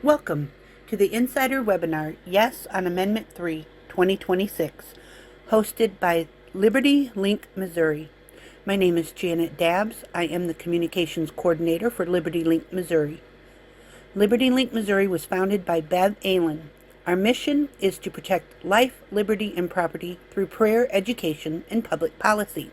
Welcome to the Insider Webinar, Yes on Amendment 3, 2026, hosted by Liberty Link Missouri. My name is Janet Dabbs. I am the Communications Coordinator for Liberty Link Missouri. Liberty Link Missouri was founded by Bev Allen. Our mission is to protect life, liberty, and property through prayer, education, and public policy.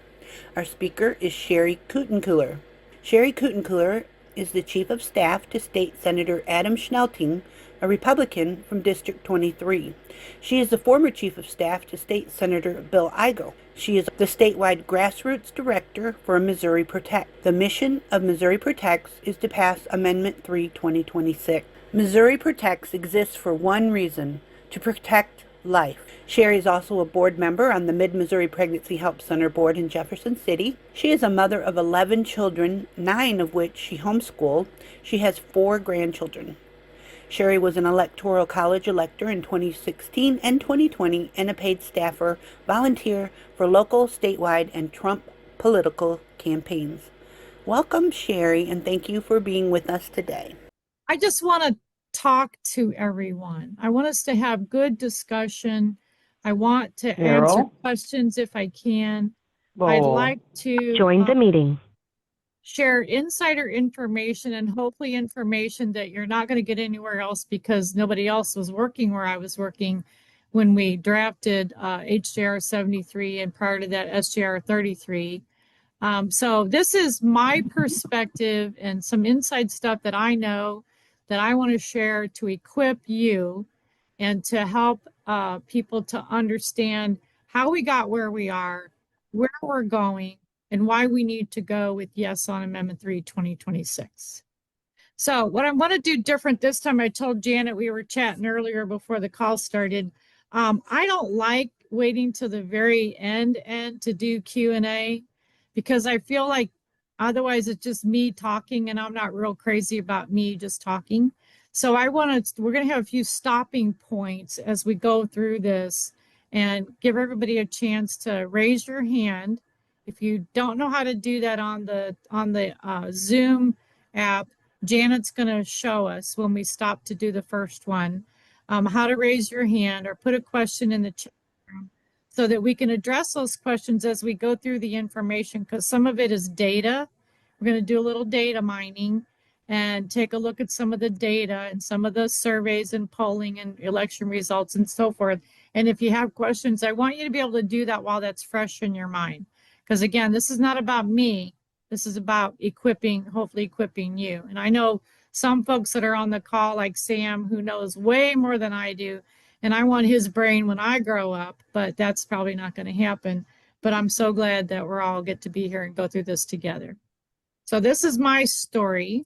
Our speaker is Sherry Kuttenkuler. Sherry Kuttenkuler is the Chief of Staff to State Senator Adam Schnelting, a Republican from District 23. She is the former Chief of Staff to State Senator Bill Eigel. She is the statewide Grassroots Director for Missouri Protect. The mission of Missouri Protects is to pass Amendment 3, 2026. Missouri Protects exists for one reason: to protect life. Sherry is also a board member on the Mid-Missouri Pregnancy Help Center board in Jefferson City. She is a mother of 11 children, 9 of which she homeschooled. She has 4 grandchildren. Sherry was an electoral college elector in 2016 and 2020 and a paid staffer, volunteer for local, statewide, and Trump political campaigns. Welcome, Sherry, and thank you for being with us today. I just want to talk to everyone. I want us to have good discussion. I want to answer questions if I can. I'd like to join the meeting. Share insider information and hopefully information that you're not going to get anywhere else because nobody else was working where I was working when we drafted HJR 73 and prior to that SJR 33. So this is my perspective and some inside stuff that I know that I want to share to equip you and to help people to understand how we got where we are, where we're going, and why we need to go with yes on Amendment 3, 2026. So what I want to do different this time, I told Janet, we were chatting earlier before the call started. I don't like waiting to the very end to do Q&A because I feel like otherwise it's just me talking and I'm not real crazy about me just talking. So we're going to have a few stopping points as we go through this and give everybody a chance to raise your hand. If you don't know how to do that on the Zoom app, Janet's going to show us when we stop to do the first one, how to raise your hand or put a question in the chat room so that we can address those questions as we go through the information, because some of it is data. We're going to do a little data mining and take a look at some of the data and some of the surveys and polling and election results and so forth. And if you have questions, I want you to be able to do that while that's fresh in your mind. Because again, this is not about me. This is about hopefully equipping you. And I know some folks that are on the call, like Sam, who knows way more than I do. And I want his brain when I grow up, but that's probably not going to happen. But I'm so glad that we're all get to be here and go through this together. So this is my story.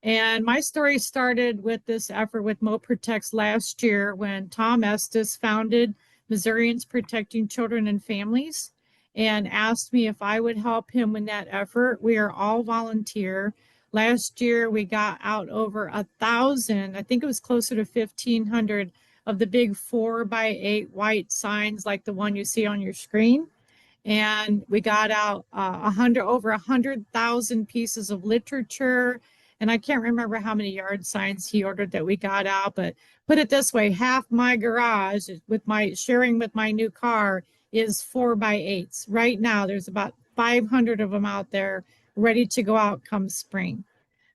And my story started with this effort with Mo Protects last year when Tom Estes founded Missourians Protecting Children and Families and asked me if I would help him in that effort. We are all volunteer. Last year, we got out over 1,000, I think it was closer to 1,500 of the big 4x8 white signs like the one you see on your screen. And we got out over 100,000 pieces of literature. And I can't remember how many yard signs he ordered that we got out, but put it this way, half my garage sharing with my new car is 4x8s. Right now, there's about 500 of them out there ready to go out come spring.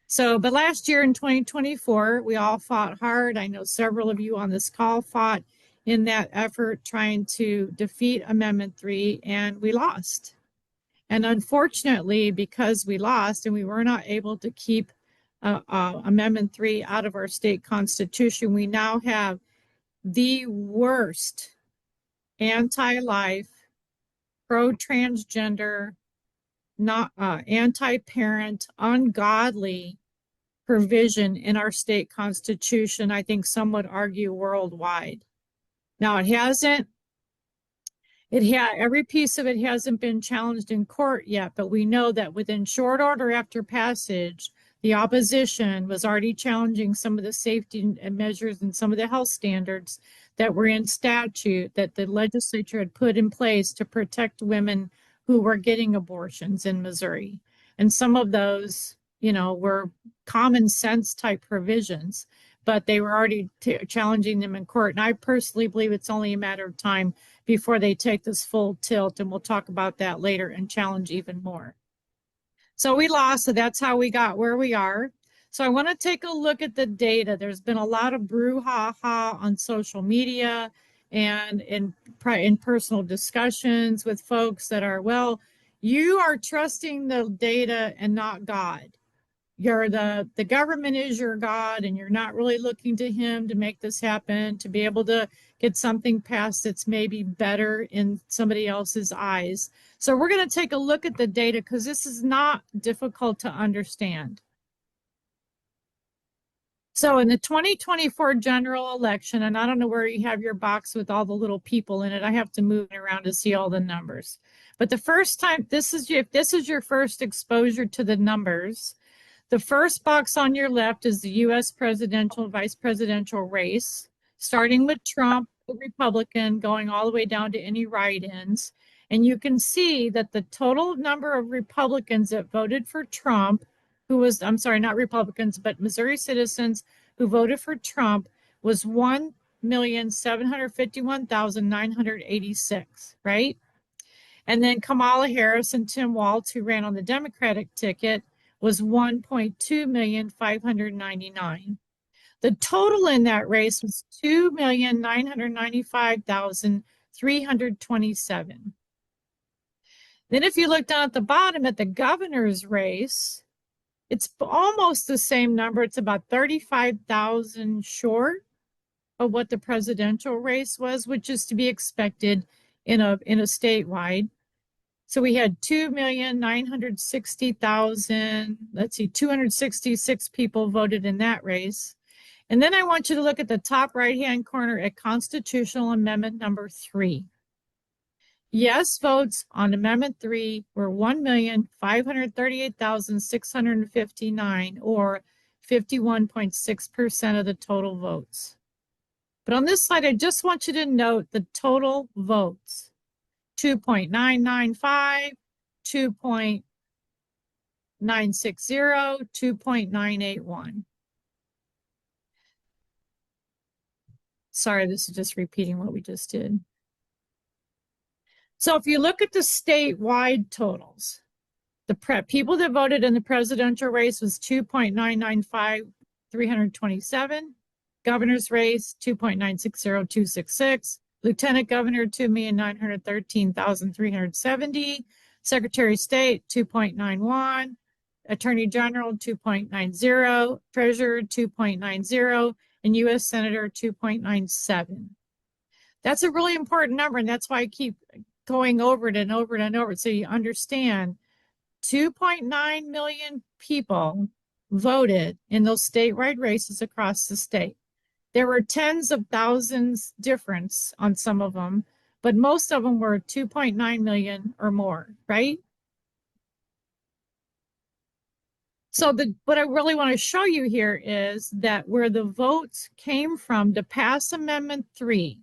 So, but last year in 2024, we all fought hard. I know several of you on this call fought in that effort trying to defeat Amendment 3, and we lost. And unfortunately, because we lost and we were not able to keep Amendment 3 out of our state constitution, we now have the worst anti-life, pro-transgender, not anti-parent, ungodly provision in our state constitution. I think some would argue worldwide. Now every piece of it hasn't been challenged in court yet, but we know that within short order after passage, the opposition was already challenging some of the safety measures and some of the health standards that were in statute that the legislature had put in place to protect women who were getting abortions in Missouri. And some of those, were common sense type provisions. but they were already challenging them in court. And I personally believe it's only a matter of time before they take this full tilt, and we'll talk about that later, and challenge even more. So we lost, so that's how we got where we are. So I want to take a look at the data. There's been a lot of brouhaha on social media and in personal discussions with folks that are, well, you are trusting the data and not God. You're the government is your God, and you're not really looking to him to make this happen, to be able to get something passed that's maybe better in somebody else's eyes. So we're going to take a look at the data because this is not difficult to understand. So in the 2024 general election, and I don't know where you have your box with all the little people in it. I have to move it around to see all the numbers. But the first time, if this is your first exposure to the numbers, the first box on your left is the U.S. presidential, vice presidential race, starting with Trump, the Republican, going all the way down to any write-ins. And you can see that the total number of Republicans that voted for Trump, I'm sorry, not Republicans, but Missouri citizens who voted for Trump was 1,751,986, right? And then Kamala Harris and Tim Walz, who ran on the Democratic ticket, was 1,200,599. The total in that race was 2,995,327. Then if you look down at the bottom at the governor's race, it's almost the same number. It's about 35,000 short of what the presidential race was, which is to be expected in a statewide. So we had 2,960,000, let's see, 266 people voted in that race. And then I want you to look at the top right-hand corner at Constitutional Amendment number 3. Yes votes on Amendment 3 were 1,538,659, or 51.6% of the total votes. But on this slide, I just want you to note the total votes. 2.995, 2.960, 2.981. Sorry, this is just repeating what we just did. So if you look at the statewide totals, the people that voted in the presidential race was 2.995, 327. Governor's race, 2.960, 266. Lieutenant Governor, 2,913,370. Secretary of State, 2.91. Attorney General, 2.90. Treasurer, 2.90. And U.S. Senator, 2.97. That's a really important number, and that's why I keep going over it and over it and over it, so you understand 2.9 million people voted in those statewide races across the state. There were tens of thousands difference on some of them, but most of them were 2.9 million or more, right? So what I really want to show you here is that where the votes came from to pass Amendment 3,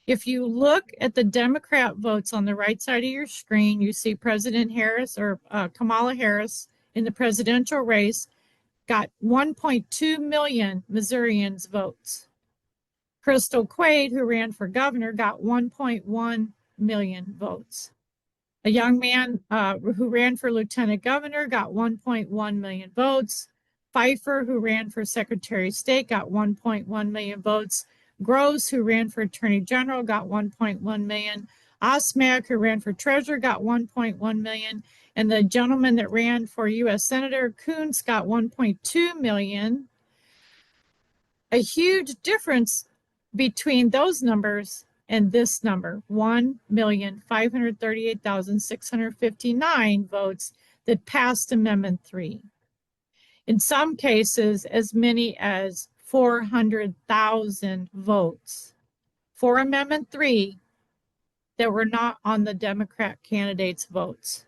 if you look at the Democrat votes on the right side of your screen, you see President Harris, or Kamala Harris, in the presidential race, got 1.2 million Missourians votes. Crystal Quaid, who ran for governor, got 1.1 million votes. A young man who ran for lieutenant governor got 1.1 million votes. Pfeiffer, who ran for secretary of state, got 1.1 million votes. Gross, who ran for attorney general, got 1.1 million. Osmak, who ran for treasurer, got 1.1 million. And the gentleman that ran for U.S. Senator, Coons, got 1.2 million. A huge difference between those numbers and this number, 1,538,659 votes that passed Amendment 3. In some cases, as many as 400,000 votes for Amendment 3 that were not on the Democrat candidates' votes.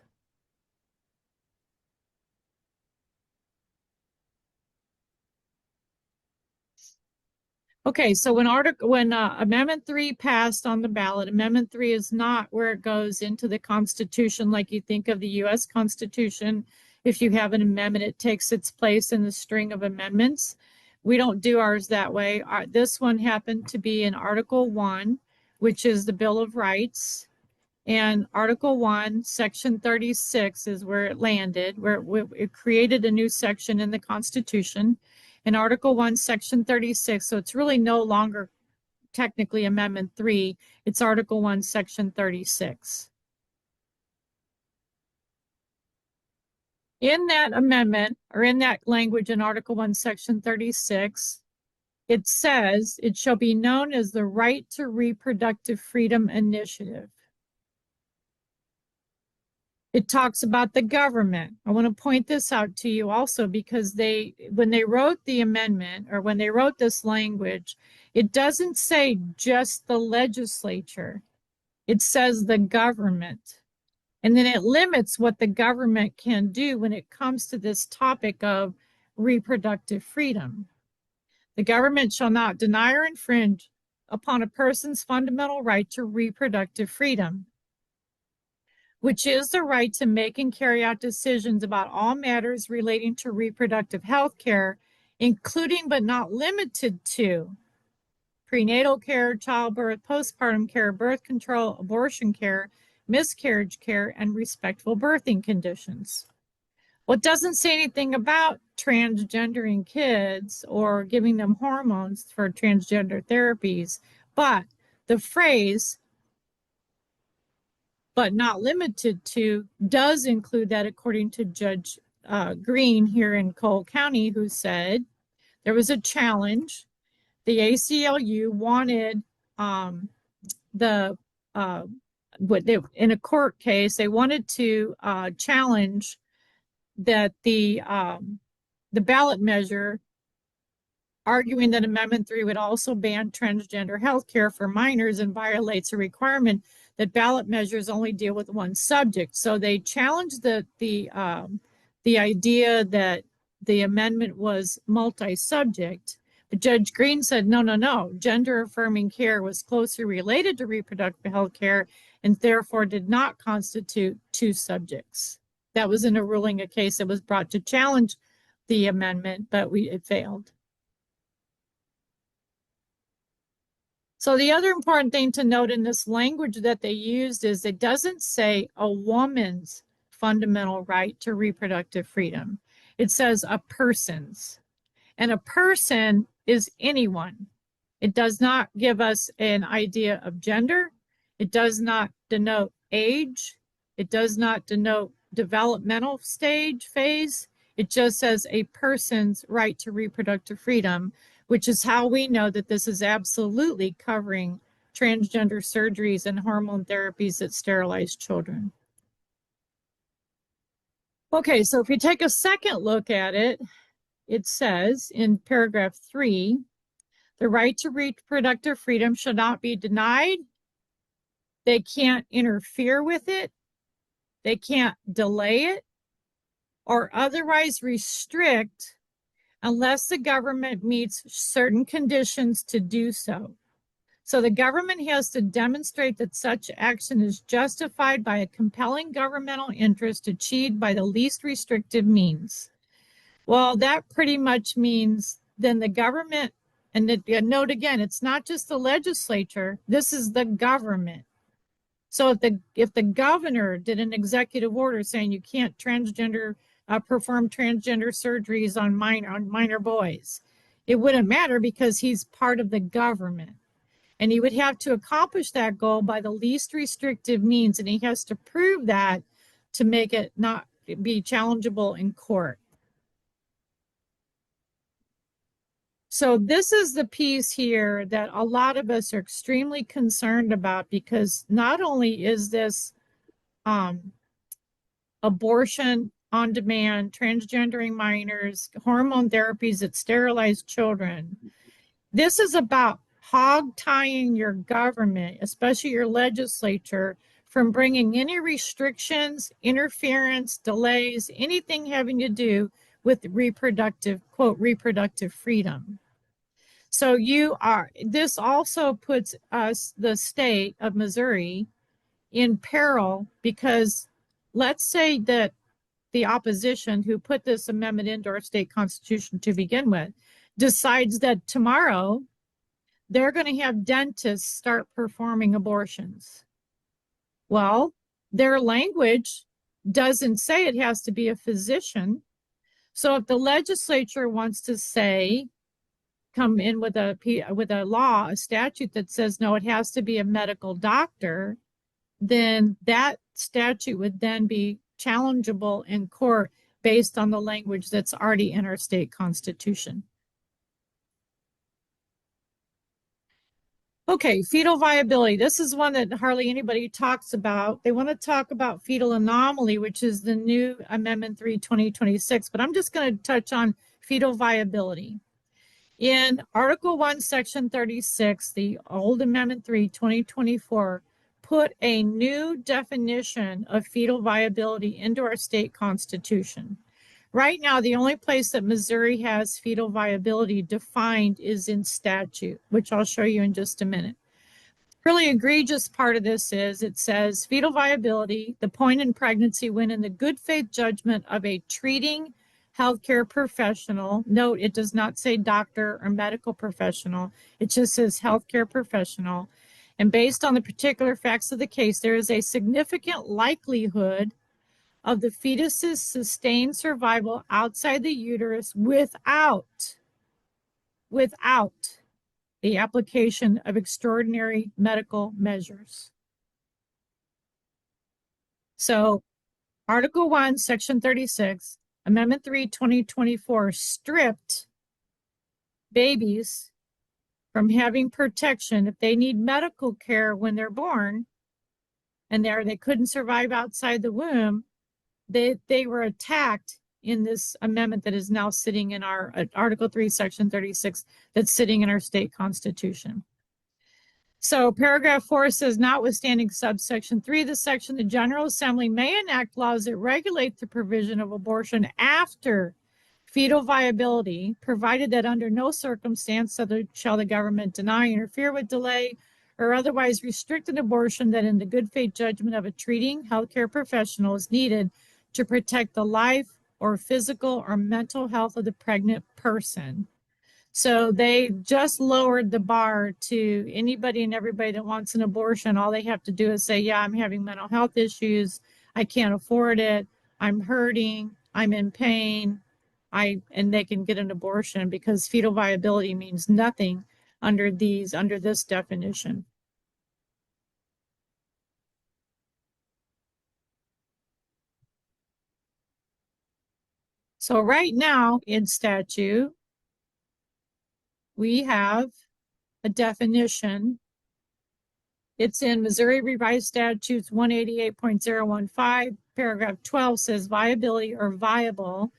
Okay, so when Amendment 3 passed on the ballot, Amendment 3 is not where it goes into the Constitution like you think of the U.S. Constitution. If you have an amendment, it takes its place in the string of amendments. We don't do ours that way. This one happened to be in Article 1, which is the Bill of Rights. And Article 1, Section 36 is where it landed, where it created a new section in the Constitution. In Article 1, Section 36, so it's really no longer technically Amendment 3, it's Article 1, Section 36. In that amendment, or in that language in Article 1, Section 36, it says it shall be known as the Right to Reproductive Freedom Initiative. It talks about the government. I want to point this out to you also because when they wrote the amendment or when they wrote this language, it doesn't say just the legislature. It says the government. And then it limits what the government can do when it comes to this topic of reproductive freedom. The government shall not deny or infringe upon a person's fundamental right to reproductive freedom, which is the right to make and carry out decisions about all matters relating to reproductive health care, including but not limited to prenatal care, childbirth, postpartum care, birth control, abortion care, miscarriage care, and respectful birthing conditions. Well, it doesn't say anything about transgendering kids or giving them hormones for transgender therapies, but the phrase but not limited to does include that, according to Judge Green here in Cole County, who said there was a challenge. The ACLU wanted in a court case, they wanted to challenge that the ballot measure, arguing that Amendment 3 would also ban transgender health care for minors and violates a requirement that ballot measures only deal with one subject. So they challenged the idea that the amendment was multi-subject. But Judge Green said, no. Gender affirming care was closely related to reproductive health care and therefore did not constitute two subjects. That was in a ruling, a case that was brought to challenge the amendment, but it failed. So the other important thing to note in this language that they used is it doesn't say a woman's fundamental right to reproductive freedom. It says a person's. And a person is anyone. It does not give us an idea of gender. It does not denote age. It does not denote developmental phase. It just says a person's right to reproductive freedom, which is how we know that this is absolutely covering transgender surgeries and hormone therapies that sterilize children. Okay, so if we take a second look at it, it says in paragraph 3, the right to reproductive freedom shall not be denied. They can't interfere with it. They can't delay it or otherwise restrict unless the government meets certain conditions to do so. So the government has to demonstrate that such action is justified by a compelling governmental interest achieved by the least restrictive means. Well, that pretty much means then the government, and note again, it's not just the legislature, this is the government. So if the governor did an executive order saying you can't perform transgender surgeries on minor boys, it wouldn't matter because he's part of the government. And he would have to accomplish that goal by the least restrictive means, and he has to prove that to make it not be challengeable in court. So this is the piece here that a lot of us are extremely concerned about, because not only is this abortion on demand, transgendering minors, hormone therapies that sterilize children, this is about hog-tying your government, especially your legislature, from bringing any restrictions, interference, delays, anything having to do with reproductive, quote, reproductive freedom. So this also puts us, the state of Missouri, in peril, because let's say that the opposition who put this amendment into our state constitution to begin with decides that tomorrow they're going to have dentists start performing abortions. Well, their language doesn't say it has to be a physician. So if the legislature wants to say, come in with a law, a statute that says, no, it has to be a medical doctor, then that statute would then be challengeable in court based on the language that's already in our state constitution. Okay, fetal viability. This is one that hardly anybody talks about. They want to talk about fetal anomaly, which is the new Amendment 3, 2026, but I'm just going to touch on fetal viability. In Article 1, Section 36, the old Amendment 3, 2024, put a new definition of fetal viability into our state constitution. Right now, the only place that Missouri has fetal viability defined is in statute, which I'll show you in just a minute. Really egregious part of this is it says fetal viability, the point in pregnancy when in the good faith judgment of a treating healthcare professional. Note, it does not say doctor or medical professional. It just says healthcare professional. And based on the particular facts of the case, there is a significant likelihood of the fetus's sustained survival outside the uterus without the application of extraordinary medical measures. So Article 1, Section 36, Amendment 3, 2024 stripped babies from having protection if they need medical care when they're born and they couldn't survive outside the womb. They were attacked in this amendment that is now sitting in our Article 3, Section 36, that's sitting in our state constitution. So paragraph 4 says, notwithstanding subsection 3 of the section, the General Assembly may enact laws that regulate the provision of abortion after fetal viability, provided that under no circumstance shall the government deny, interfere with, delay, or otherwise restrict an abortion that in the good faith judgment of a treating healthcare professional is needed to protect the life or physical or mental health of the pregnant person. So they just lowered the bar to anybody and everybody that wants an abortion. All they have to do is say, yeah, I'm having mental health issues. I can't afford it. I'm hurting. I'm in pain. And they can get an abortion because fetal viability means nothing under this definition. So right now in statute, we have a definition. It's in Missouri Revised Statutes 188.015, paragraph 12 says viability or viable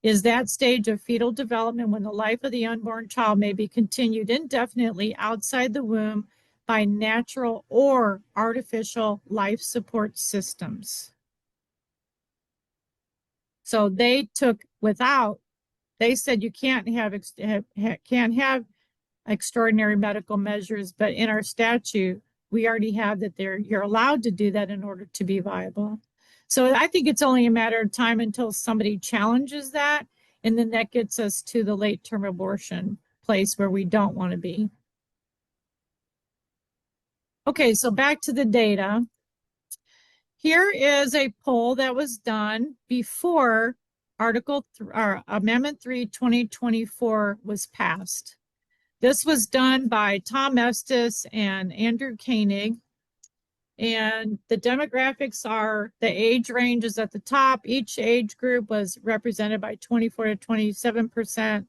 is that stage of fetal development when the life of the unborn child may be continued indefinitely outside the womb by natural or artificial life support systems. So they took they said you can't have extraordinary medical measures, but in our statute, we already have that you're allowed to do that in order to be viable. So I think it's only a matter of time until somebody challenges that, and then that gets us to the late term abortion place where we don't want to be. Okay, so back to the data. Here is a poll that was done before Amendment 3, 2024 was passed. This was done by Tom Estes and Andrew Koenig. And the demographics are the age range is at the top. Each age group was represented by 24 to 27%.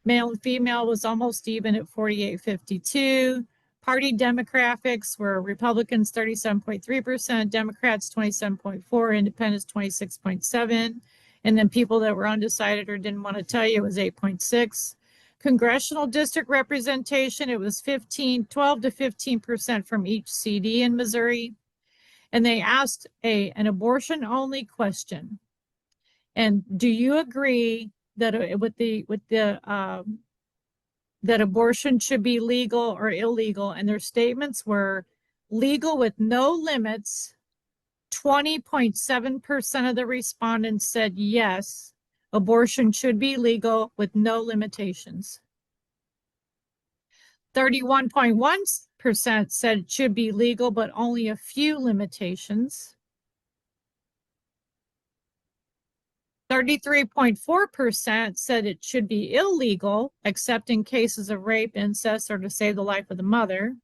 Male and female was almost even at 48-52. Party demographics were Republicans 37.3%, Democrats 27.4%, Independents 26.7%. And then people that were undecided or didn't want to tell you, it was 8.6%. Congressional district representation, it was 12 to 15% from each CD in Missouri. And they asked an abortion-only question. And do you agree that that abortion should be legal or illegal? And their statements were legal with no limits. 20.7% of the respondents said yes, abortion should be legal with no limitations. 31.1% said it should be legal, but only a few limitations. 33.4% said it should be illegal, except in cases of rape, incest, or to save the life of the mother.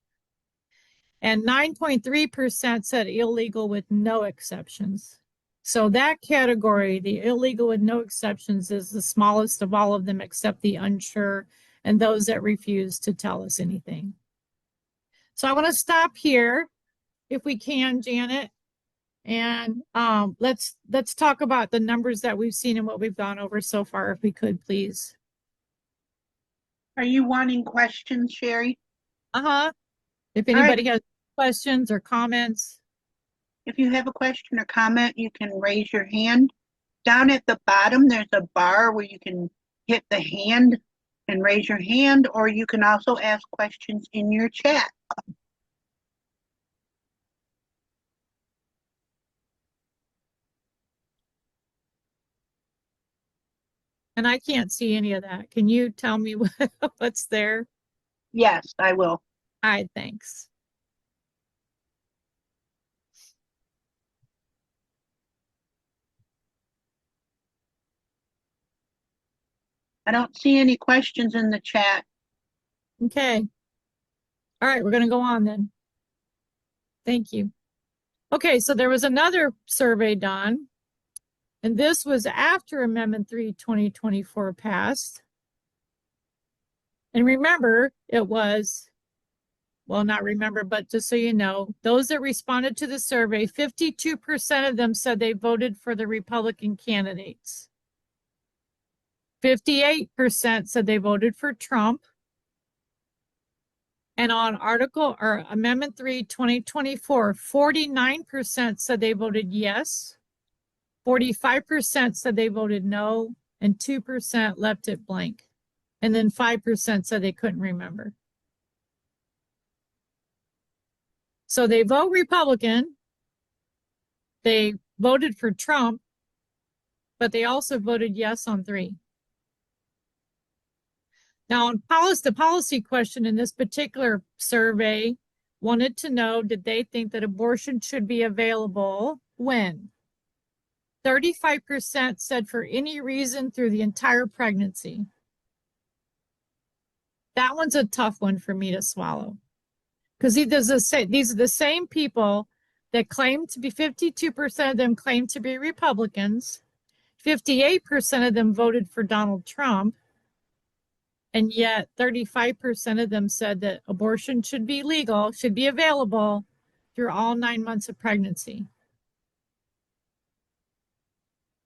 And 9.3% said illegal with no exceptions. So that category, the illegal with no exceptions, is the smallest of all of them, except the unsure and those that refuse to tell us anything. So I want to stop here, if we can, Janet, and let's talk about the numbers that we've seen and what we've gone over so far, if we could, please. Are you wanting questions, Sherry? If anybody has questions or comments. If you have a question or comment, you can raise your hand. Down at the bottom, there's a bar where you can hit the hand and raise your hand, or you can also ask questions in your chat. And I can't see any of that. Can you tell me what's there? Yes, I will. All right, thanks. I don't see any questions in the chat. Okay. All right, we're going to go on then. Thank you. Okay, so there was another survey done, and this was after Amendment 3 2024 passed. And remember, it was, well, not remember, but just so you know, those that responded to the survey, 52% of them said they voted for the Republican candidates. 58% said they voted for Trump. And on Amendment 3 2024, 49% said they voted yes, 45% said they voted no, and 2% left it blank. And then 5% said they couldn't remember. So they vote Republican, they voted for Trump, but they also voted yes on 3. Now, on the policy question in this particular survey wanted to know, did they think that abortion should be available when? 35% said for any reason through the entire pregnancy. That one's a tough one for me to swallow. Because these are the same people that claim to be, 52% of them claim to be Republicans. 58% of them voted for Donald Trump. And yet 35% of them said that abortion should be legal, should be available through all 9 months of pregnancy.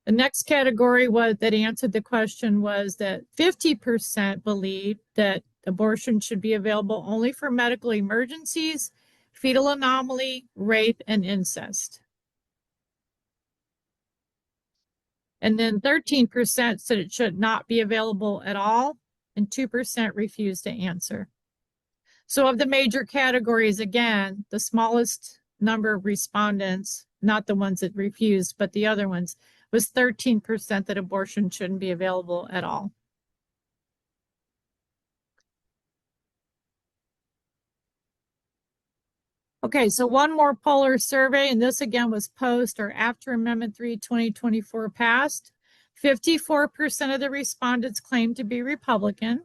The next category that answered the question was that 50% believed that abortion should be available only for medical emergencies, fetal anomaly, rape, and incest. And then 13% said it should not be available at all, and 2% refused to answer. So of the major categories, again, the smallest number of respondents, not the ones that refused, but the other ones, was 13% that abortion shouldn't be available at all. Okay, so one more polar survey, and this again was post or after Amendment 3 2024 passed. 54% of the respondents claimed to be Republican.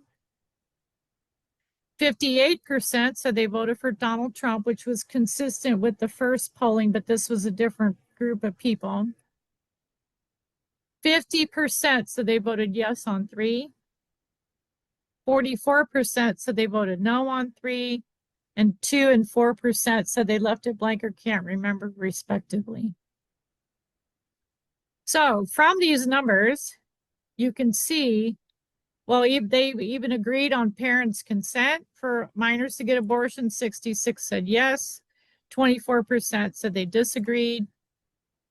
58% said they voted for Donald Trump, which was consistent with the first polling, but this was a different group of people. 50% said they voted yes on 3. 44% said they voted no on 3. And 2 and 4% said they left it blank or can't remember, respectively. So from these numbers, you can see, well, they even agreed on parents' consent for minors to get abortion. 66 said yes. 24% said they disagreed.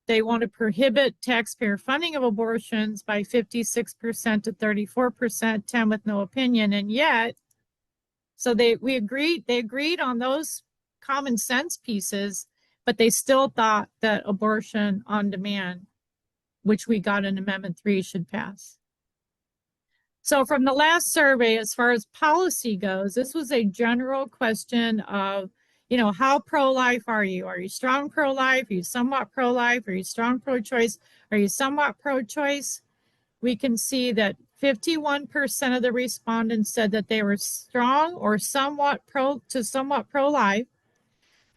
They want to prohibit taxpayer funding of abortions by 56% to 34%, 10 with no opinion. And yet, so they agreed on those common sense pieces, but they still thought that abortion on demand which we got in Amendment 3 should pass. So from the last survey, as far as policy goes, this was a general question of, you know, how pro-life are you? Are you strong pro-life? Are you somewhat pro-life? Are you strong pro-choice? Are you somewhat pro-choice? We can see that 51% of the respondents said that they were strong or somewhat pro-life.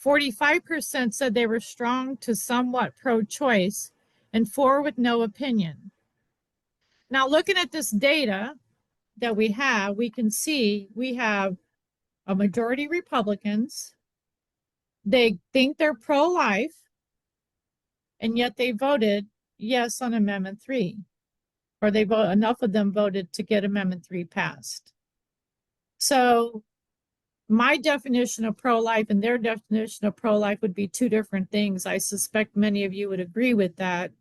45% said they were strong to somewhat pro-choice, and 4 with no opinion. Now, looking at this data that we can see we have a majority Republicans. They think they're pro-life, and yet they voted yes on Amendment 3, or enough of them voted to get Amendment 3 passed. So my definition of pro-life and their definition of pro-life would be two different things. I suspect many of you would agree with that,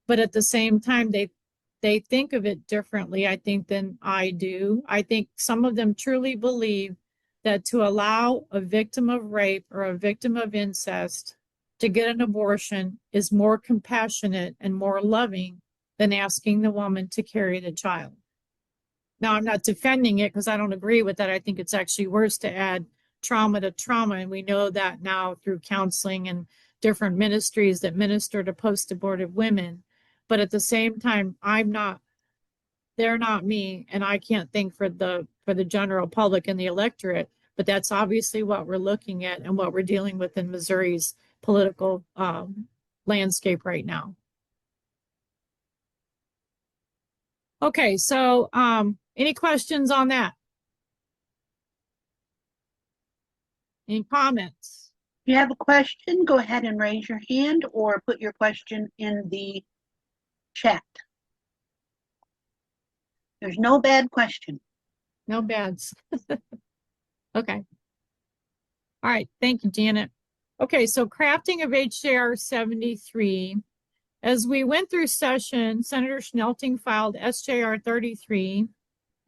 but at the same time, they think of it differently, I think, than I do. I think some of them truly believe that to allow a victim of rape or a victim of incest to get an abortion is more compassionate and more loving than asking the woman to carry the child. Now, I'm not defending it because I don't agree with that. I think it's actually worse to add trauma to trauma. And we know that now through counseling and different ministries that minister to post-abortive women. But at the same time, they're not me, and I can't think for the general public and the electorate, but that's obviously what we're looking at and what we're dealing with in Missouri's political landscape right now. Okay, so any questions on that? Any comments? If you have a question, go ahead and raise your hand or put your question in the chat. There's no bad question. No bads. Okay. All right, thank you, Janet. Okay, so crafting of HJR 73. As we went through session, Senator Schnelting filed SJR 33,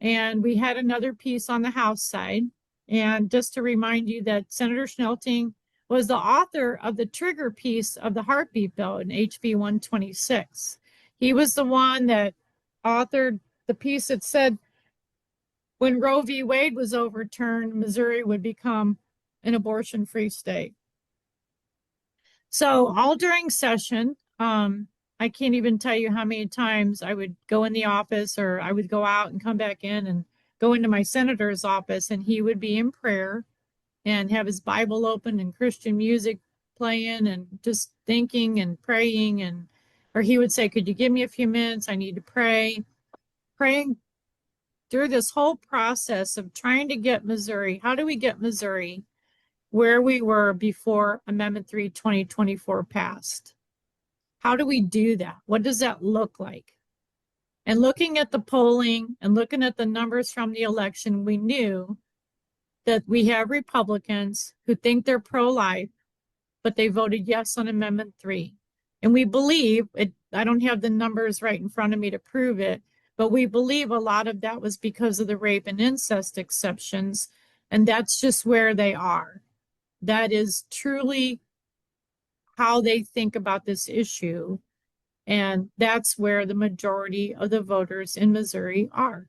and we had another piece on the House side. And just to remind you that Senator Schnelting was the author of the trigger piece of the heartbeat bill in HB 126. He was the one that authored the piece that said when Roe v. Wade was overturned, Missouri would become an abortion-free state. So all during session, I can't even tell you how many times I would go in the office, or I would go out and come back in and go into my senator's office, and he would be in prayer and have his Bible open and Christian music playing and just thinking and praying, or he would say, could you give me a few minutes? I need to pray. Praying through this whole process of trying to get Missouri, how do we get Missouri where we were before Amendment 3 2024 passed? How do we do that? What does that look like? And looking at the polling and looking at the numbers from the election, we knew that we have Republicans who think they're pro-life, but they voted yes on Amendment 3. And we believe, I don't have the numbers right in front of me to prove it, but we believe a lot of that was because of the rape and incest exceptions, and that's just where they are. That is truly how they think about this issue, and that's where the majority of the voters in Missouri are.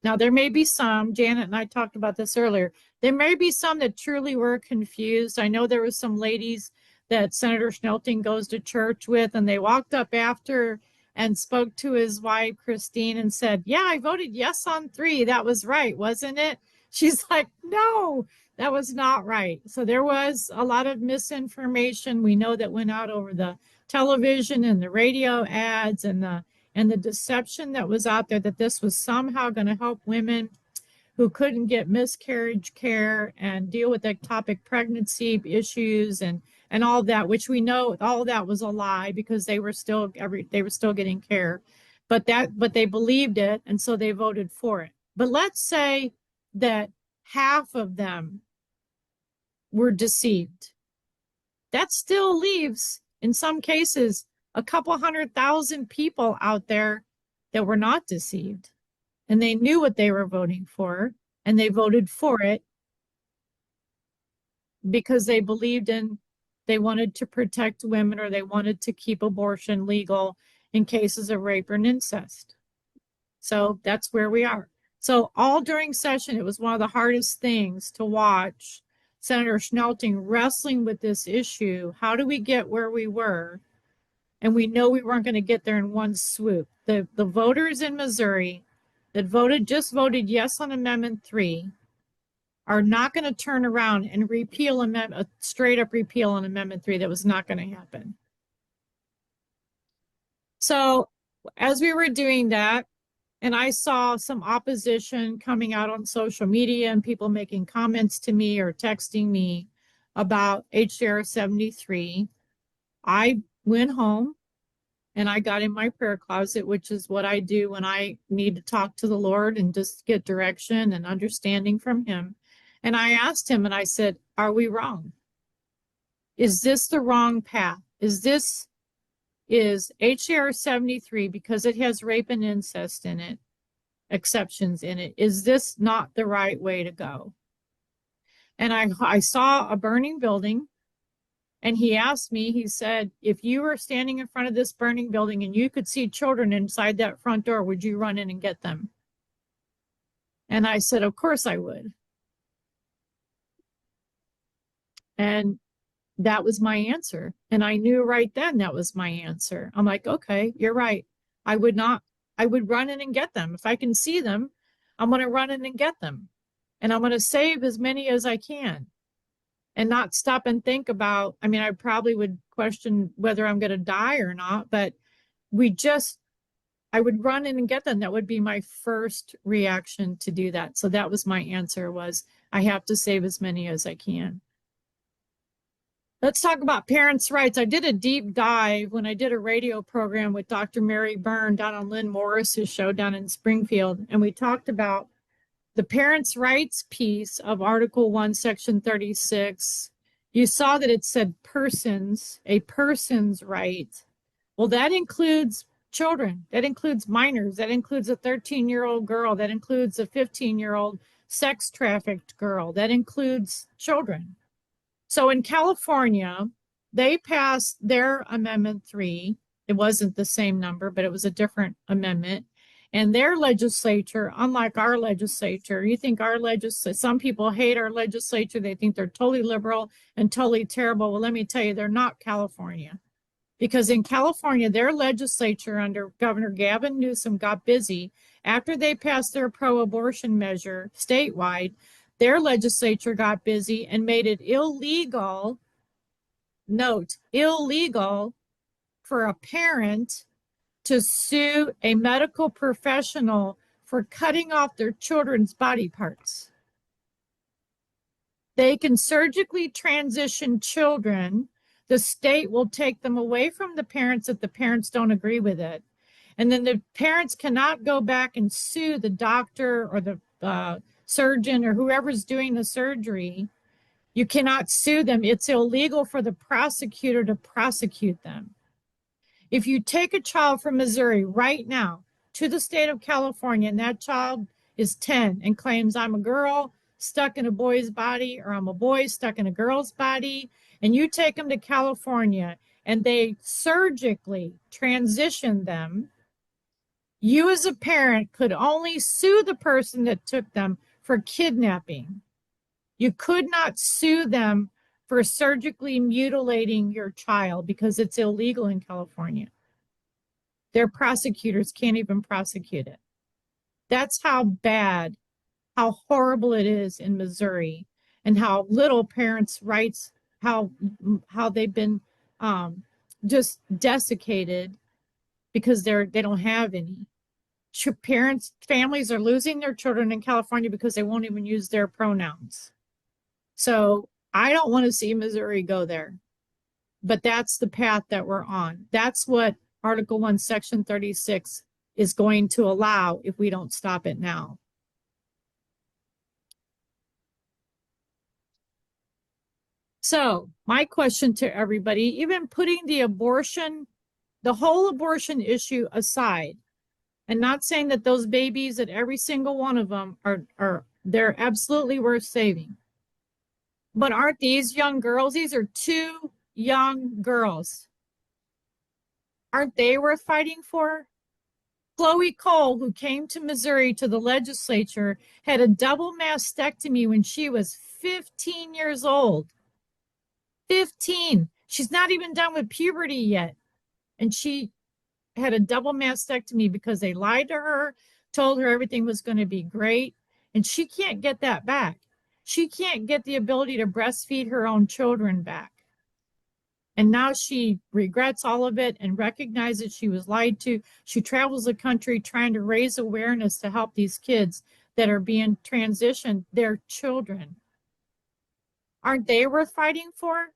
Now, there may be some, Janet and I talked about this earlier, there may be some that truly were confused. I know there were some ladies that Senator Schnelting goes to church with, and they walked up after and spoke to his wife, Christine, and said, yeah, I voted yes on 3. That was right, wasn't it? She's like, no, that was not right. So there was a lot of misinformation. We know that went out over the television and the radio ads and the deception that was out there that this was somehow going to help women who couldn't get miscarriage care and deal with ectopic pregnancy issues and all that, which we know all that was a lie because they were still getting care. But they believed it, and so they voted for it. But let's say that half of them were deceived. That still leaves, in some cases, a couple 100,000 people out there that were not deceived. And they knew what they were voting for, and they voted for it because they believed in, they wanted to protect women, or they wanted to keep abortion legal in cases of rape and incest. So that's where we are. So all during session, it was one of the hardest things to watch Senator Schnelting wrestling with this issue. How do we get where we were? And we know we weren't going to get there in one swoop. The voters in Missouri that just voted yes on Amendment 3 are not going to turn around and repeal a straight up repeal on Amendment 3. That was not going to happen. So as we were doing that, and I saw some opposition coming out on social media and people making comments to me or texting me about HJR 73, I went home and I got in my prayer closet, which is what I do when I need to talk to the Lord and just get direction and understanding from him. And I asked him and I said, are we wrong? Is this the wrong path? Is HJR 73, because it has rape and incest in it, exceptions in it, is this not the right way to go? And I saw a burning building, and he asked me, he said, if you were standing in front of this burning building and you could see children inside that front door, would you run in and get them? And I said, of course I would. And that was my answer. And I knew right then that was my answer. I'm like, okay, you're right. I would run in and get them. If I can see them, I'm going to run in and get them. And I'm going to save as many as I can and not stop and think about, I mean, I probably would question whether I'm going to die or not, but I would run in and get them. That would be my first reaction to do that. So that was my answer, was I have to save as many as I can. Let's talk about parents' rights. I did a deep dive when I did a radio program with Dr. Mary Byrne down on Lynn Morris's show down in Springfield. And we talked about the parents' rights piece of Article 1, Section 36. You saw that it said persons, a person's right. Well, that includes children. That includes minors. That includes a 13-year-old girl. That includes a 15-year-old sex trafficked girl. That includes children. So in California, they passed their Amendment 3. It wasn't the same number, but it was a different amendment. And their legislature, unlike our legislature, you think our legislature, some people hate our legislature. They think they're totally liberal and totally terrible. Well, let me tell you, they're not California. Because in California, their legislature under Governor Gavin Newsom got busy after they passed their pro-abortion measure statewide. Their legislature got busy and made it illegal, note, illegal for a parent to sue a medical professional for cutting off their children's body parts. They can surgically transition children. The state will take them away from the parents if the parents don't agree with it. And then the parents cannot go back and sue the doctor or the surgeon or whoever's doing the surgery. You cannot sue them. It's illegal for the prosecutor to prosecute them. If you take a child from Missouri right now to the state of California and that child is 10 and claims I'm a girl stuck in a boy's body or I'm a boy stuck in a girl's body, and you take them to California and they surgically transition them, you as a parent could only sue the person that took them for kidnapping. You could not sue them for surgically mutilating your child because it's illegal in California. Their prosecutors can't even prosecute it. That's how bad, how horrible it is in Missouri, and how little parents' rights, how they've been just desiccated because they don't have any. Families are losing their children in California because they won't even use their pronouns. So I don't want to see Missouri go there, but that's the path that we're on. That's what Article 1, Section 36 is going to allow if we don't stop it now. So my question to everybody, even putting the whole abortion issue aside, and not saying that those babies, that every single one of them they're absolutely worth saving. But aren't these young girls, these are 2 young girls. Aren't they worth fighting for? Chloe Cole, who came to Missouri to the legislature, had a double mastectomy when she was 15 years old. 15. She's not even done with puberty yet. And she had a double mastectomy because they lied to her, told her everything was going to be great. And she can't get that back. She can't get the ability to breastfeed her own children back. And now she regrets all of it and recognizes she was lied to. She travels the country trying to raise awareness to help these kids that are being transitioned, their children. Aren't they worth fighting for?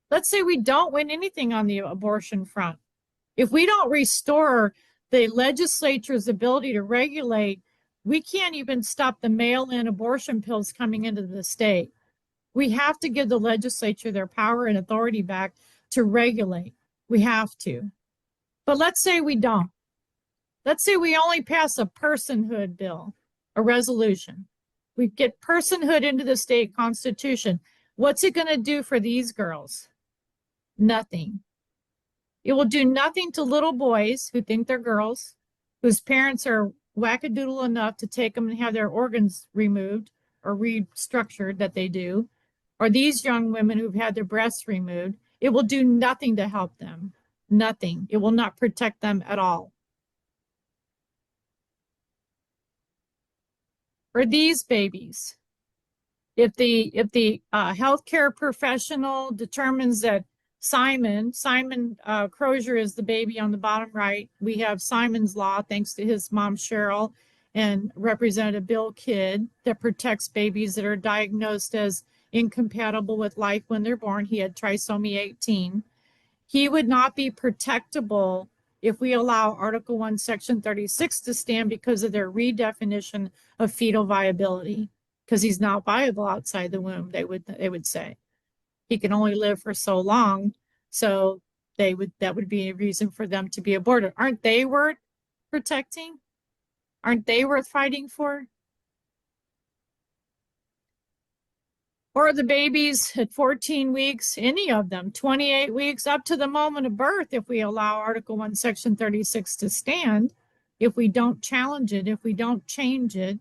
Let's say we don't win anything on the abortion front. If we don't restore the legislature's ability to regulate, we can't even stop the mail-in abortion pills coming into the state. We have to give the legislature their power and authority back to regulate. We have to. But let's say we don't. Let's say we only pass a personhood bill, a resolution. We get personhood into the state constitution. What's it going to do for these girls? Nothing. It will do nothing to little boys who think they're girls, whose parents are wackadoodle enough to take them and have their organs removed or restructured that they do, or these young women who've had their breasts removed. It will do nothing to help them. Nothing. It will not protect them at all. For these babies, if the healthcare professional determines that Simon Crozier is the baby on the bottom right. We have Simon's Law, thanks to his mom, Cheryl, and Representative Bill Kidd, that protects babies that are diagnosed as incompatible with life when they're born. He had trisomy 18. He would not be protectable if we allow Article 1, Section 36 to stand because of their redefinition of fetal viability, because he's not viable outside the womb, they would say. He can only live for so long, so that would be a reason for them to be aborted. Aren't they worth protecting? Aren't they worth fighting for? Or the babies at 14 weeks, any of them, 28 weeks, up to the moment of birth, if we allow Article 1, Section 36 to stand, if we don't challenge it, if we don't change it.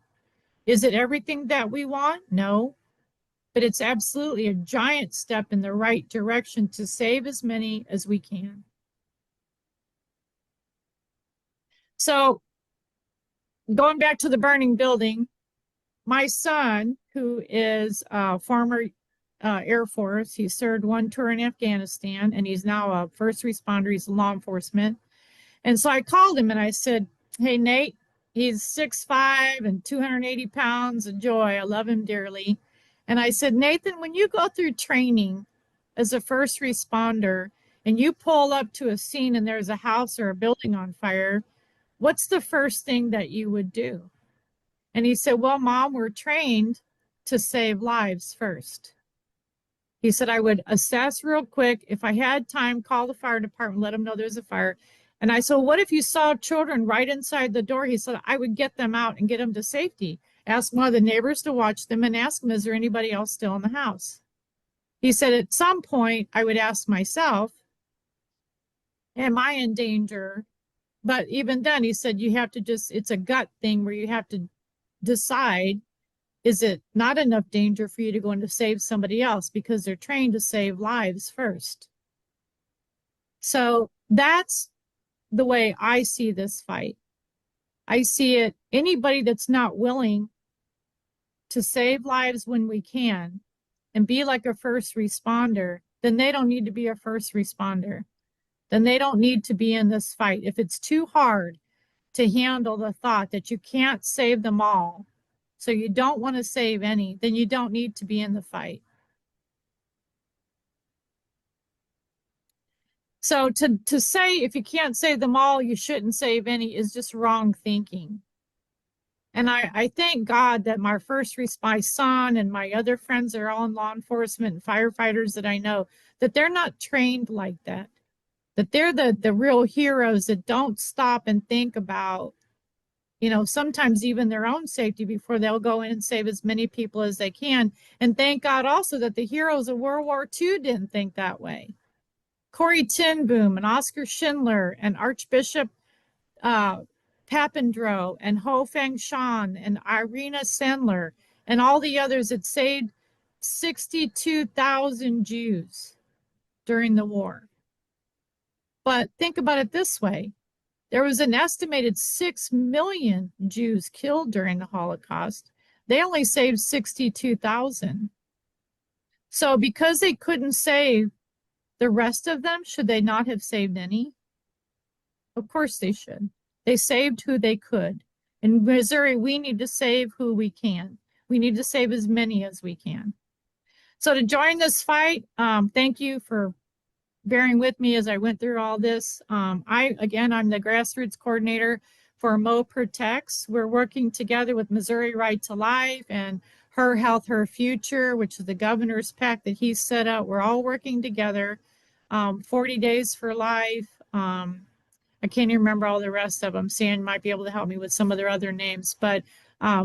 Is it everything that we want? No. But it's absolutely a giant step in the right direction to save as many as we can. So going back to the burning building, my son, who is a former Air Force, he served one tour in Afghanistan, and he's now a first responder. He's law enforcement. And so I called him and I said, hey, Nate, he's 6'5" and 280 pounds, a joy. I love him dearly. And I said, Nathan, when you go through training as a first responder and you pull up to a scene and there's a house or a building on fire, what's the first thing that you would do? And he said, well, Mom, we're trained to save lives first. He said, I would assess real quick. If I had time, call the fire department, let them know there's a fire. And I said, what if you saw children right inside the door? He said, I would get them out and get them to safety. Ask one of the neighbors to watch them and ask them, is there anybody else still in the house? He said, at some point, I would ask myself, am I in danger? But even then, he said, you have to it's a gut thing where you have to decide, is it not enough danger for you to go in to save somebody else, because they're trained to save lives first. So that's the way I see this fight. I see it, anybody that's not willing to save lives when we can and be like a first responder, then they don't need to be a first responder. Then they don't need to be in this fight. If it's too hard to handle the thought that you can't save them all, so you don't want to save any, then you don't need to be in the fight. So to say if you can't save them all, you shouldn't save any is just wrong thinking. And I thank God that my son and my other friends are all in law enforcement and firefighters that I know, that they're not trained like that, that they're the real heroes that don't stop and think about, sometimes even their own safety before they'll go in and save as many people as they can. And thank God also that the heroes of World War II didn't think that way. Corrie ten Boom and Oscar Schindler and Archbishop uh, Papandreou and Ho Fang Shan and Irina Sandler and all the others that saved 62,000 Jews during the war. But think about it this way. There was an estimated 6 million Jews killed during the Holocaust. They only saved 62,000. So because they couldn't save the rest of them, should they not have saved any? Of course they should. They saved who they could. In Missouri, we need to save who we can. We need to save as many as we can. So to join this fight, thank you for bearing with me as I went through all this. I'm the grassroots coordinator for Mo Protects. We're working together with Missouri Right to Life and Her Health, Her Future, which is the governor's pact that he set up. We're all working together. 40 Days for Life. I can't even remember all the rest of them. Stan might be able to help me with some of their other names. But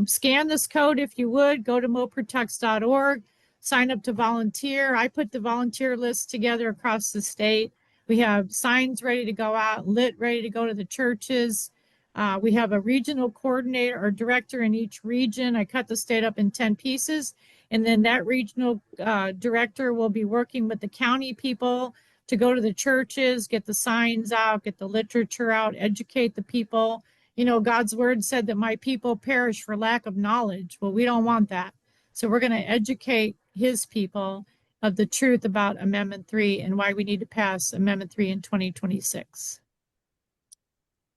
scan this code if you would. Go to moprotects.org. Sign up to volunteer. I put the volunteer list together across the state. We have signs ready to go out, lit ready to go to the churches. We have a regional coordinator or director in each region. I cut the state up in 10 pieces. And then that regional director will be working with the county people to go to the churches, get the signs out, get the literature out, educate the people. You know, God's word said that my people perish for lack of knowledge. Well, we don't want that. So we're going to educate his people of the truth about Amendment 3 and why we need to pass Amendment 3 in 2026.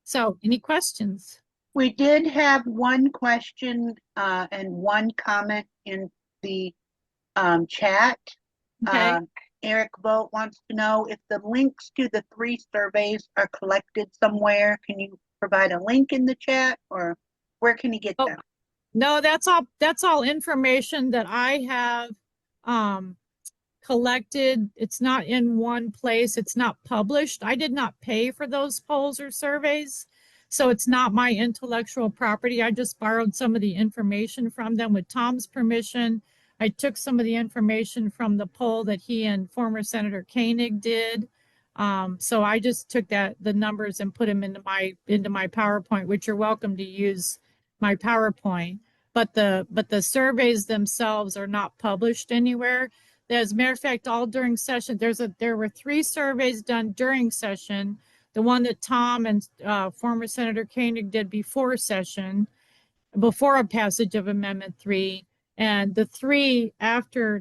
So any questions? We did have one question and one comment in the chat. Okay. Eric Vogt wants to know if the links to the 3 surveys are collected somewhere. Can you provide a link in the chat, or where can you get them? No, that's all information that I have collected. It's not in one place. It's not published. I did not pay for those polls or surveys. So it's not my intellectual property. I just borrowed some of the information from them with Tom's permission. I took some of the information from the poll that he and former Senator Koenig did. So I just took the numbers and put them into my PowerPoint, which you're welcome to use my PowerPoint. But the surveys themselves are not published anywhere. As a matter of fact, all during session, there were 3 surveys done during session. The one that Tom and former Senator Koenig did before session, before a passage of Amendment 3. And the 3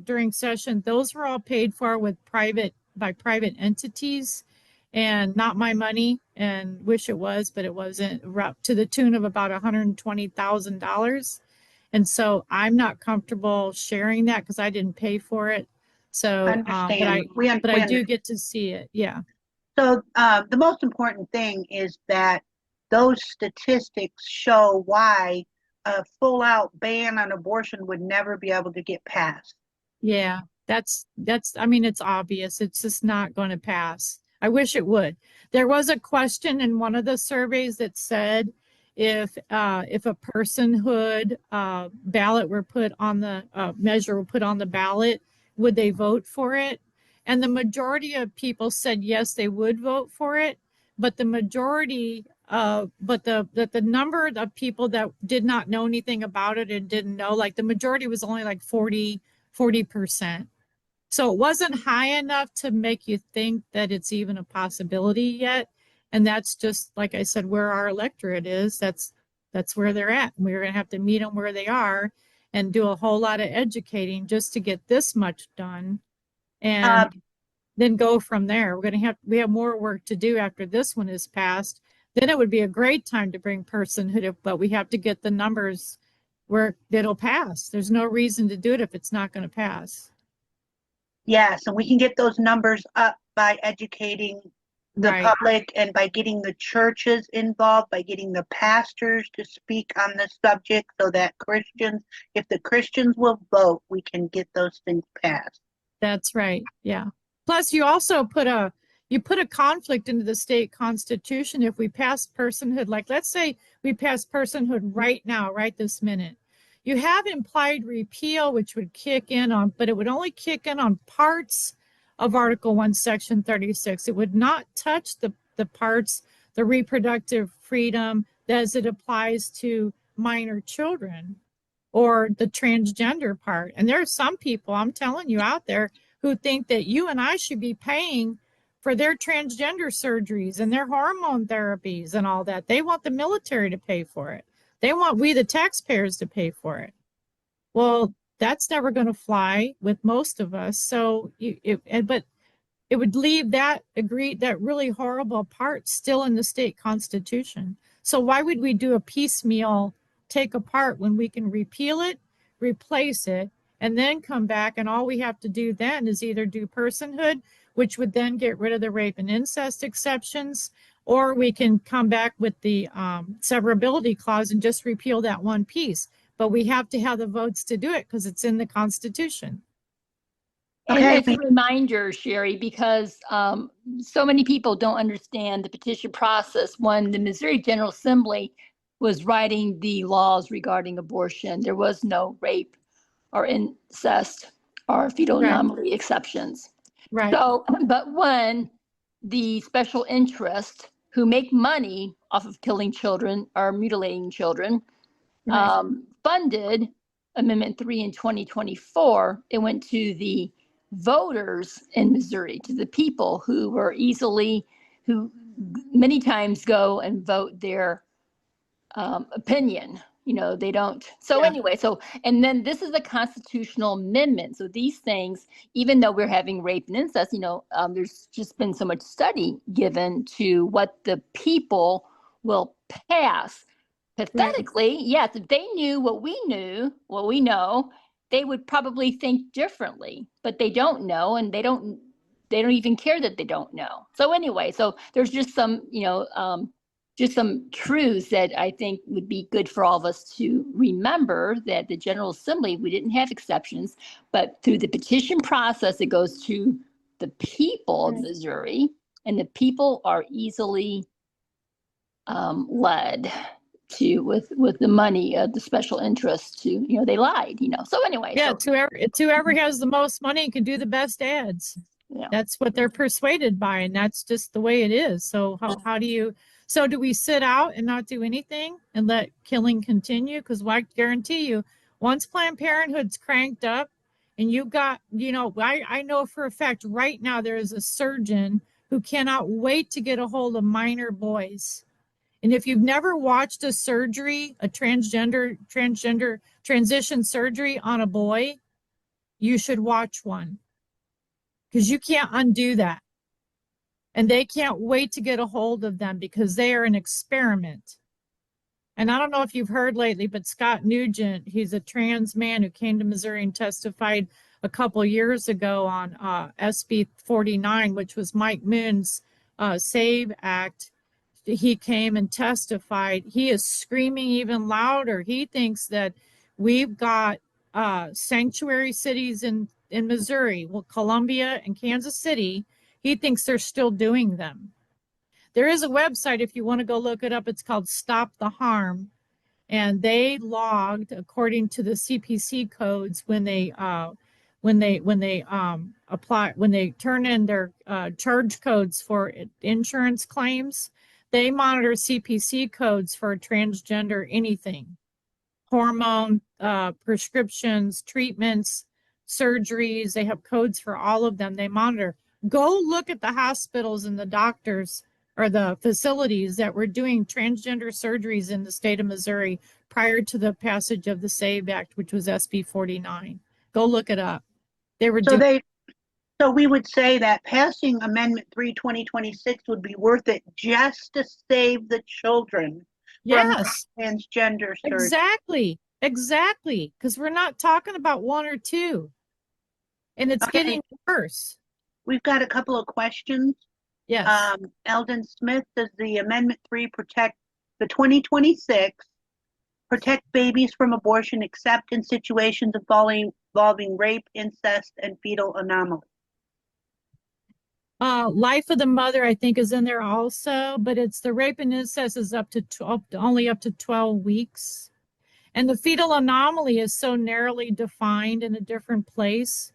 during session, those were all paid for by private entities and not my money, and wish it was, but it wasn't, to the tune of about $120,000. And so I'm not comfortable sharing that because I didn't pay for it. So, but I do get to see it. Yeah. So the most important thing is that those statistics show why a full-out ban on abortion would never be able to get passed. Yeah, I mean, it's obvious. It's just not going to pass. I wish it would. There was a question in one of the surveys that said if a personhood ballot were put on the measure were put on the ballot, would they vote for it? And the majority of people said yes, they would vote for it. But the majority, but the number of people that did not know anything about it and didn't know, like the majority was only like 40%. So it wasn't high enough to make you think that it's even a possibility yet. And that's just, like I said, where our electorate is. That's where they're at. And we're going to have to meet them where they are and do a whole lot of educating just to get this much done. And then go from there. We have more work to do after this one is passed. Then it would be a great time to bring personhood, but we have to get the numbers where it'll pass. There's no reason to do it if it's not going to pass. Yes, and we can get those numbers up by educating the public and by getting the churches involved, by getting the pastors to speak on the subject so that if the Christians will vote, we can get those things passed. That's right. Yeah. Plus, you also put a conflict into the state constitution if we pass personhood. Like, let's say we pass personhood right now, right this minute. You have implied repeal, which would kick in on, but it would only kick in on parts of Article 1, Section 36. It would not touch the parts, the reproductive freedom as it applies to minor children or the transgender part. And there are some people, I'm telling you out there, who think that you and I should be paying for their transgender surgeries and their hormone therapies and all that. They want the military to pay for it. They want we, the taxpayers, to pay for it. Well, that's never going to fly with most of us. So, but it would leave that really horrible part still in the state constitution. So why would we do a piecemeal take apart when we can repeal it, replace it, and then come back, and all we have to do then is either do personhood, which would then get rid of the rape and incest exceptions, or we can come back with the severability clause and just repeal that one piece. But we have to have the votes to do it because it's in the Constitution. And as a reminder, Sherry, because so many people don't understand the petition process. When the Missouri General Assembly was writing the laws regarding abortion, there was no rape or incest or fetal anomaly exceptions. Right. So, but when the special interests who make money off of killing children or mutilating children funded Amendment 3 in 2024, it went to the voters in Missouri, to the people who who many times go and vote their opinion. You know, they don't. So anyway, and then this is a constitutional amendment. So these things, even though we're having rape and incest, there's just been so much study given to what the people will pass. Pathetically, yes, if they knew what we know, they would probably think differently, but they don't know, and they don't even care that they don't know. So anyway, so there's just some, just some truths that I think would be good for all of us to remember, that the General Assembly, we didn't have exceptions, but through the petition process, it goes to the people of Missouri, and the people are easily led to with the money of the special interest to, they lied, So anyway. Yeah, whoever has the most money can do the best ads. Yeah. That's what they're persuaded by, and that's just the way it is. So do we sit out and not do anything and let killing continue? Because I guarantee you, once Planned Parenthood's cranked up and you got, I know for a fact right now there is a surgeon who cannot wait to get a hold of minor boys. And if you've never watched a surgery, a transgender transition surgery on a boy, you should watch one, because you can't undo that. And they can't wait to get a hold of them because they are an experiment. And I don't know if you've heard lately, but Scott Nugent, he's a trans man who came to Missouri and testified a couple years ago on SB 49, which was Mike Moon's SAVE Act. He came and testified. He is screaming even louder. He thinks that we've got sanctuary cities in Missouri, Columbia and Kansas City. He thinks they're still doing them. There is a website, if you want to go look it up, it's called Stop the Harm. And they logged, according to the CPC codes, when they turn in their charge codes for insurance claims, they monitor CPC codes for transgender anything, hormone, prescriptions, treatments, surgeries. They have codes for all of them. They monitor. Go look at the hospitals and the doctors or the facilities that were doing transgender surgeries in the state of Missouri prior to the passage of the SAVE Act, which was SB 49. Go look it up. They were So we would say that passing Amendment 3, 2026 would be worth it just to save the children from transgender surgery. Exactly. Because we're not talking about one or two. And it's getting worse. We've got a couple of questions. Yes. Eldon Smith, does the Amendment 3 protect the 2026 protect babies from abortion except in situations involving rape, incest, and fetal anomaly? Life of the mother, I think, is in there also, but it's the rape and incest is only up to 12 weeks. And the fetal anomaly is so narrowly defined in a different place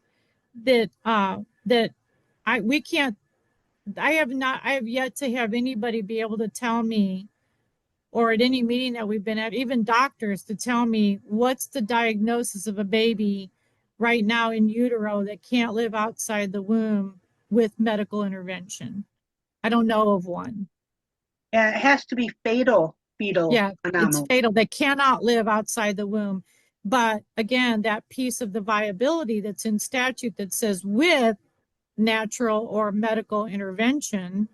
that we can't, I have yet to have anybody be able to tell me, or at any meeting that we've been at, even doctors, to tell me what's the diagnosis of a baby right now in utero that can't live outside the womb with medical intervention. I don't know of one. Yeah, it has to be fetal Yeah, it's anomaly. fatal. They cannot live outside the womb. But again, that piece of the viability that's in statute that says with natural or medical intervention,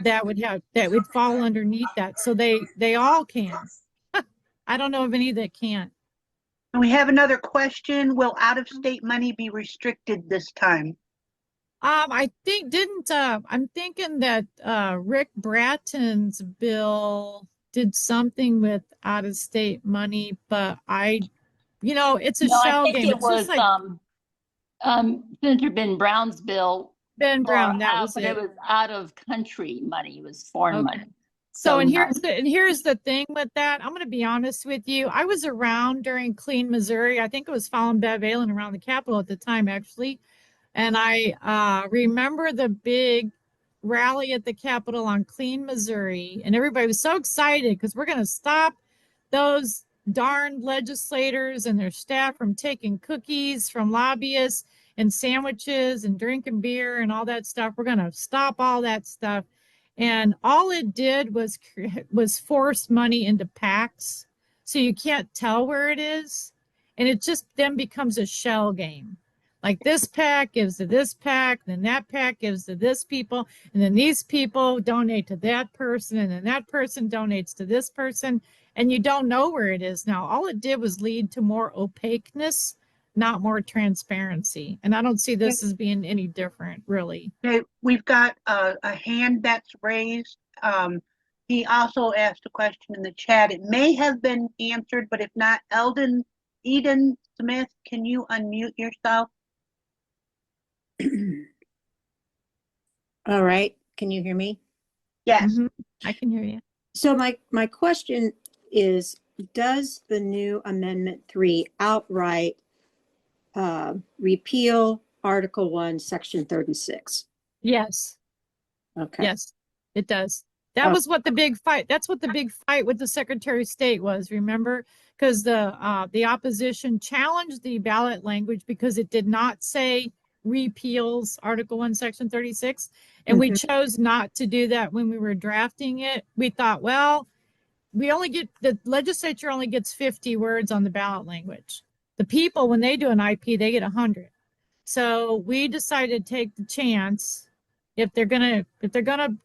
that would fall underneath that. So they all can. I don't know of any that can't. And we have another question. Will out-of-state money be restricted this time? I think I'm thinking that Rick Bratton's bill did something with out-of-state money, but it's a No, I shell think game. it It's just was like Senator Ben Brown's bill. Ben Brown, that was But it. it was out of country money. It was foreign Okay. money. So, and no. here's the thing with that. I'm going to be honest with you. I was around during Clean Missouri. I think it was Fallon Bev Allen around the Capitol at the time, actually. And I remember the big rally at the Capitol on Clean Missouri. And everybody was so excited because we're going to stop those darn legislators and their staff from taking cookies from lobbyists and sandwiches and drinking beer and all that stuff. We're going to stop all that stuff. And all it did was force money into PACs. So you can't tell where it is. And it just then becomes a shell game. Like this PAC gives to this PAC, then that PAC gives to this people, and then these people donate to that person, and then that person donates to this person, and you don't know where it is now. All it did was lead to more opaqueness, not more transparency. And I don't see this as being any different, really. Okay, we've got a hand that's raised. He also asked a question in the chat. It may have been answered, but if not, Eden Smith, can you unmute yourself? All right. Can you hear me? Yes. Mhm. I can hear you. So my question is, does the new Amendment 3 outright repeal Article 1, Section 36? Yes. Okay. Yes, it does. That was what the big fight. That's what the big fight with the Secretary of State was. Remember, because the opposition challenged the ballot language because it did not say repeals Article 1, Section 36, and we chose not to do that when we were drafting it. We thought, well, the legislature only gets 50 words on the ballot language. The people, when they do an IP, they get 100. So we decided to take the chance. If they're gonna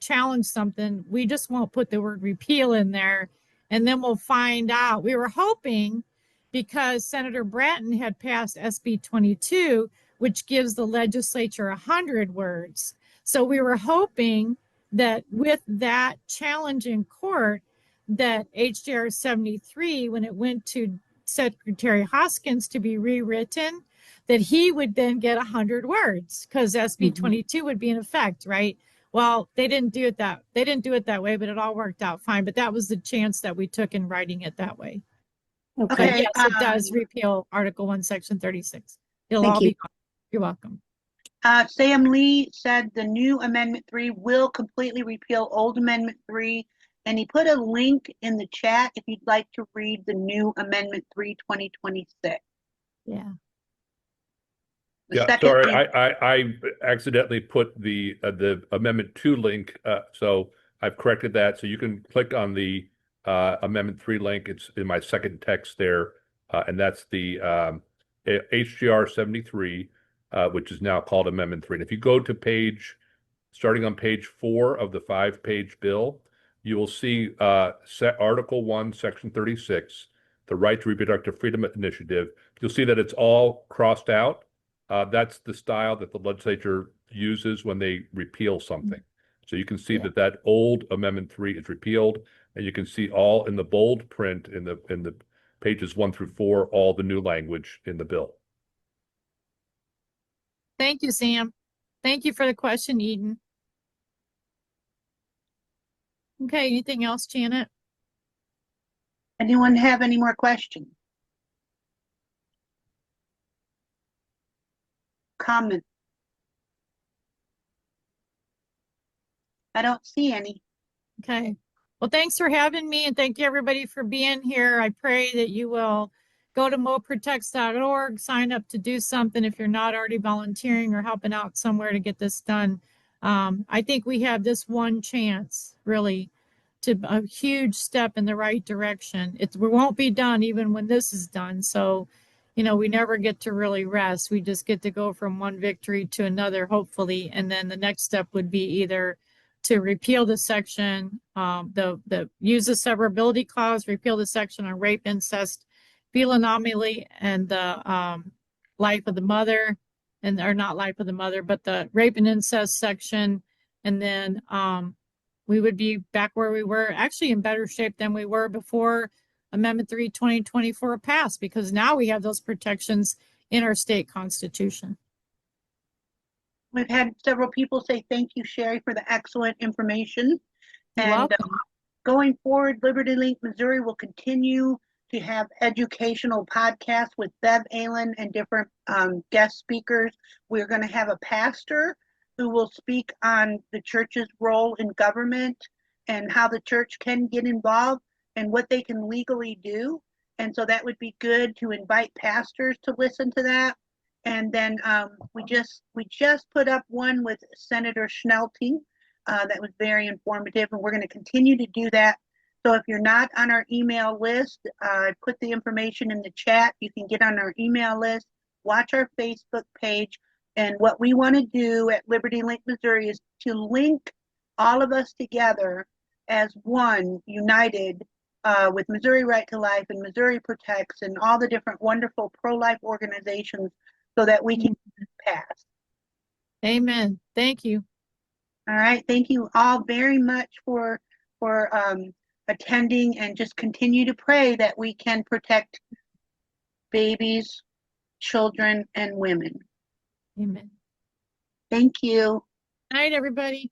challenge something, we just won't put the word repeal in there, and then we'll find out. We were hoping, because Senator Bratton had passed SB 22, which gives the legislature 100 words. So we were hoping that with that challenge in court, that HJR 73, when it went to Secretary Hoskins to be rewritten, that he would then get 100 words because SB 22 would be in effect, right? Well, they didn't do it that way, but it all worked out fine. But that was the chance that we took in writing it that way. Okay. But yes, it does repeal Article 1, Section 36. It'll all be fine. You're welcome. Sam Lee said the new Amendment 3 will completely repeal old Amendment 3, and he put a link in the chat if you'd like to read the new Amendment 3 2026. Yeah. Yeah, sorry, I accidentally put the Amendment 2 link, so I've corrected that. So you can click on the Amendment 3 link. It's in my second text there, and that's the HGR 73, which is now called Amendment 3. And if you go to starting on page 4 of the 5-page bill, you will see Article 1, Section 36, the Right to Reproductive Freedom Initiative. You'll see that it's all crossed out. That's the style that the legislature uses when they repeal something. So you can see that old Amendment 3 is repealed, and you can see all in the bold print in the pages 1 through 4, all the new language in the bill. Thank you, Sam. Thank you for the question, Eden. Okay, anything else, Janet? Anyone have any more questions? Comment? I don't see any. Okay. Well, thanks for having me, and thank you everybody for being here. I pray that you will go to moprotects.org, sign up to do something if you're not already volunteering or helping out somewhere to get this done. I think we have this one chance, really, to a huge step in the right direction. We won't be done even when this is done. So, we never get to really rest. We just get to go from one victory to another, hopefully. And then the next step would be either to repeal the section, use the severability clause, repeal the section on rape, incest, fetal anomaly, and the life of the mother, or not life of the mother, but the rape and incest section. And then we would be back where we were, actually in better shape than we were before Amendment 3 2024 passed, because now we have those protections in our state constitution. We've had several people say thank you, Sherry, for the excellent information. You're welcome. Going forward, Liberty Link Missouri will continue to have educational podcasts with Bev Allen and different guest speakers. We're going to have a pastor who will speak on the church's role in government and how the church can get involved and what they can legally do. And so that would be good to invite pastors to listen to that. And then we just put up one with Senator Schnelting that was very informative, and we're going to continue to do that. So if you're not on our email list, I put the information in the chat. You can get on our email list, watch our Facebook page, and what we want to do at Liberty Link Missouri is to link all of us together as one, united with Missouri Right to Life and Missouri Protects and all the different wonderful pro-life organizations, so that we can pass. Amen. Thank you. All right. Thank you all very much for attending, and just continue to pray that we can protect babies, children, and women. Amen. Thank you. Good night, everybody.